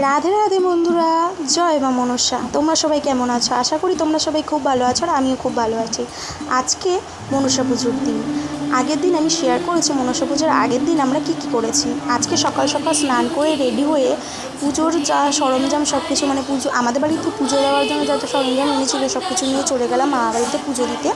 রাধে রাধে বন্ধুরা, জয় মা মনসা। তোমরা সবাই কেমন আছো? আশা করি তোমরা সবাই খুব ভালো আছো, আর আমিও খুব ভালো আছি। আজকে মনসা পুজোর দিন। আগের দিন আমি শেয়ার করেছি মনসা পুজোর আগের দিন আমরা কি করেছি। আজকে সকাল সকাল স্নান করে রেডি হয়ে পুজোর যা সরঞ্জাম সব কিছু, মানে পুজো আমাদের বাড়িতে পুজো দেওয়ার জন্য যত সরঞ্জাম এনেছিল সব কিছু নিয়ে চলে গেলাম মা বাড়িতে পুজো দিতে।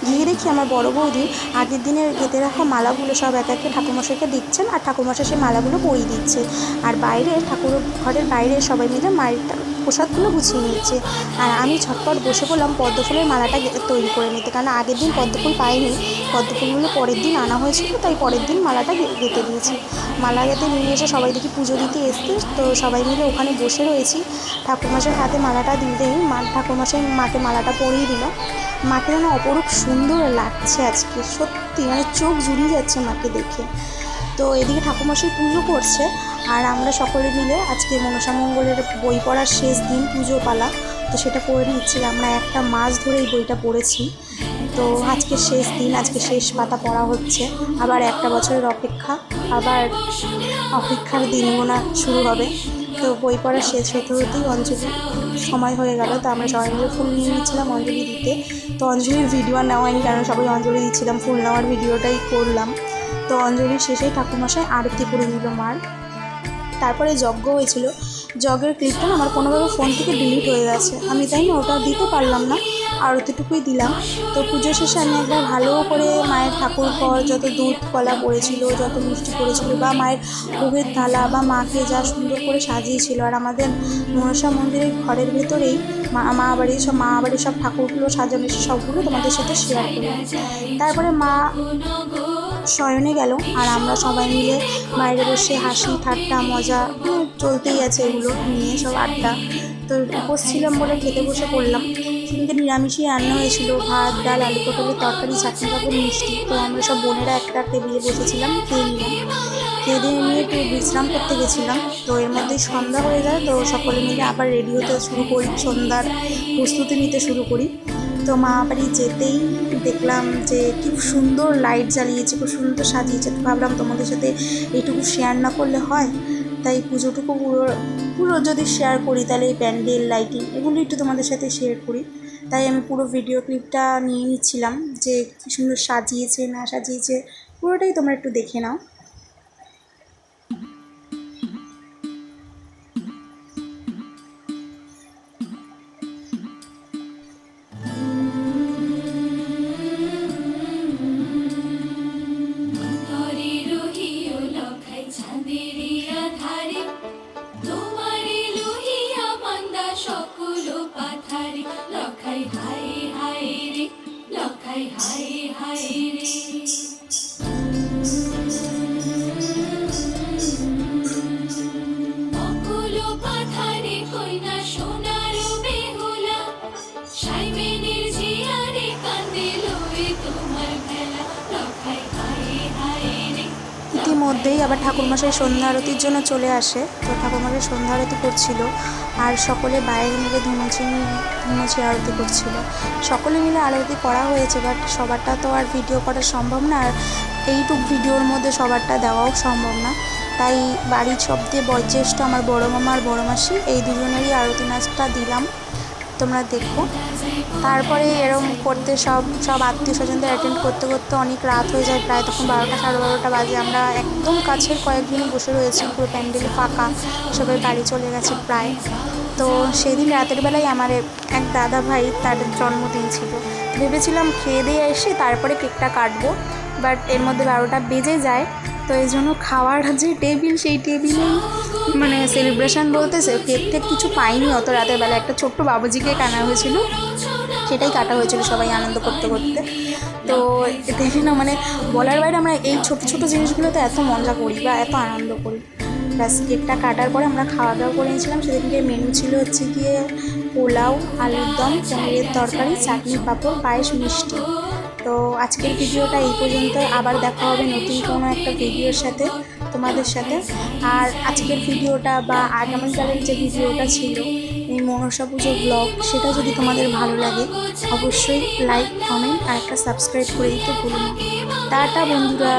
গিয়ে দেখি আমার বড় বৌদি আগের দিনের গেঁথে রাখা মালাগুলো সব এক একে ঠাকুরমশাইকে দিচ্ছেন, আর ঠাকুরমশাই সেই মালাগুলো পরিয়ে দিচ্ছে। আর বাইরে ঠাকুর ঘরের বাইরে সবাই মিলে মায়ের প্রসাদগুলো গুছিয়ে নিচ্ছে। আর আমি ঝটপট বসে পড়লাম পদ্ম ফুলের মালাটা তৈরি করে নিতে, কারণ আগের দিন পদ্ম ফুল পাইনি, পদ্ম ফুলগুলো পরের দিন আনা হয়েছিল, তাই পরের দিন মালাটা গেঁথে দিয়েছি। মালা গেঁথে নিয়ে এসে সবাই দেখি পুজো দিতে এসছে, তো সবাই মিলে ওখানে বসে রয়েছি। ঠাকুরমশাইয়ের হাতে মালাটা দিতেই ঠাকুরমশাই মাকে মালাটা পরিয়ে দিল। মাকে যেন অপরূপ সুন্দর লাগছে আজকে, সত্যি মানে চোখ জুড়িয়ে যাচ্ছে মাকে দেখে। তো এদিকে ঠাকুরমশাই পুজো করছে, আর আমরা সকলে মিলে আজকে মনসা মঙ্গলের বই পড়ার শেষ দিন, পুজো পালা, তো সেটা পড়ে নিচ্ছি। আমরা একটা মাস ধরে এই বইটা পড়েছি, তো আজকে শেষ দিন, আজকে শেষ পাতা পড়া হচ্ছে। আবার একটা বছরের অপেক্ষার দিন গোনা শুরু হবে। তো বই পড়া শেষ হতে হতেই অঞ্জলি সময় হয়ে গেল, তো আমরা সবাই মিলে ফুল নিয়ে নিচ্ছিলাম অঞ্জলি দিতে। তো অঞ্জলির ভিডিও আর নেওয়া হয়নি, কারণ সবাই অঞ্জলি দিচ্ছিলাম, ফুল নেওয়ার ভিডিওটাই করলাম। তো অঞ্জলির শেষেই ঠাকুরমশাই আরতি করে নিল মার। তারপরে যজ্ঞ হয়েছিল, যজ্ঞের ক্লিপটা আমার কোনোভাবে ফোন থেকে ডিলিট হয়ে গেছে, আমি তাই না ওটা দিতে পারলাম না, আরতিটুকুই দিলাম। তো পুজো শেষে আমি একবার ভালো করে মায়ের ঠাকুর ঘর, যত দুধ কলা পড়েছিল, যত মিষ্টি পড়েছিল, বা মায়ের ভোগের থালা, বা মাকে যা সুন্দর করে সাজিয়েছিল, আর আমাদের মনসা মন্দিরের ঘরের ভেতরেই মা বাড়ির সব ঠাকুরগুলো সাজানো, সবগুলো তোমাদের সাথে শেয়ার করলাম। তারপরে মা শয়নে গেল, আর আমরা সবাই মিলে বাইরে বসে হাসি ঠাট্টা মজা চলতেই আছে, এগুলো নিয়ে সব আড্ডা। তো উপোস ছিলাম বলে খেতে বসে পড়লাম। সেদিনকে নিরামিষই রান্না হয়েছিল, ভাত, ডাল, আলু পটলের তরকারি, চাটনি, পাঁপড়, মিষ্টি। তো আমরা সব বোনেরা একটা টেবিলে বসেছিলাম, খেয়ে নিলাম। খেয়ে দিয়ে নিয়ে একটু বিশ্রাম করতে গেছিলাম। তো এর মধ্যেই সন্ধ্যা হয়ে যায়, তো সকলে মিলে আবার রেডি হতে শুরু করি, সন্ধ্যার প্রস্তুতি নিতে শুরু করি। তো মা বাড়ি যেতেই দেখলাম যে খুব সুন্দর লাইট জ্বালিয়েছে, খুব সুন্দর সাজিয়েছে। তো ভাবলাম তোমাদের সাথে এইটুকু শেয়ার না করলে হয়, তাই পুজোটুকু পুরো যদি শেয়ার করি, তাহলে এই প্যান্ডেল, লাইটিং এগুলো একটু তোমাদের সাথে শেয়ার করি। তাই আমি পুরো ভিডিও ক্লিপটা নিয়ে নিচ্ছিলাম, যে কী সুন্দর সাজিয়েছে না সাজিয়েছে পুরোটাই তোমরা একটু দেখে নাও। ইতিমধ্যেই আবার ঠাকুরমশাই সন্ধ্যা আরতির জন্য চলে আসে। তো ঠাকুরমশাই সন্ধ্যা আরতি করছিল, আর সকলে বাইরে মিলে ধুনুচি আরতি করছিল। সকলে মিলে আরতি করা হয়েছে, বাট সবারটা তো আর ভিডিও করা সম্ভব না, আর এইটুক ভিডিওর মধ্যে সবারটা দেওয়াও সম্ভব না। তাই বাড়ির সবচেয়ে বয়োজ্যেষ্ঠ আমার বড়ো মামা আর বড়ো মাসি, এই দুজনেরই আরতি নাচটা দিলাম, তোমরা দেখো। তারপরে এরকম করতে সব আত্মীয় স্বজনদের অ্যাটেন্ড করতে করতে অনেক রাত হয়ে যায়, প্রায় তখন 12টা সাড়ে 12টা বাজে। আমরা একদম কাছের কয়েকদিনই বসে রয়েছি, পুরো প্যান্ডেল ফাঁকা, সবাই বাড়ি চলে গেছে প্রায়। তো সেদিন রাতের বেলায় আমার এক দাদা ভাই, তার জন্মদিন ছিল। ভেবেছিলাম খেয়ে দিয়ে এসে তারপরে কেকটা কাটবো, বাট এর মধ্যে 12টা বেজে যায়। তো এই জন্য খাওয়ার যে টেবিল, সেই টেবিলেই মানে সেলিব্রেশন বলতে কেক টেক কিছু পাইনি অত রাতের বেলা। একটা ছোট্ট বাবুজিকে কাটা হয়েছিল, সেটাই কাটা হয়েছিল সবাই আনন্দ করতে করতে। তো দেখে না, মানে বলার বাইরে আমরা এই ছোটো ছোটো জিনিসগুলোতে এত মজা করি বা এত আনন্দ করি। প্লাস কেকটা কাটার পরে আমরা খাওয়া দাওয়া করে নিয়েছিলাম। সেদিনকে মেনু ছিল হচ্ছে গিয়ে পোলাও, আলুর দম, পনিরের তরকারি, চাটনি, পাঁপড়, পায়েস, মিষ্টি। তো আজকের ভিডিওটা এই পর্যন্ত, আবার দেখা হবে নতুন কোনো একটা ভিডিওর সাথে তোমাদের সাথে। আর আজকের ভিডিওটা বা আগামীকালের যে ভিডিওটা ছিল এই মনসা পুজো ব্লগ, সেটা যদি তোমাদের ভালো লাগে অবশ্যই লাইক, কমেন্ট আর একটা সাবস্ক্রাইব করে দিতে ভুলো না। টাটা বন্ধুরা।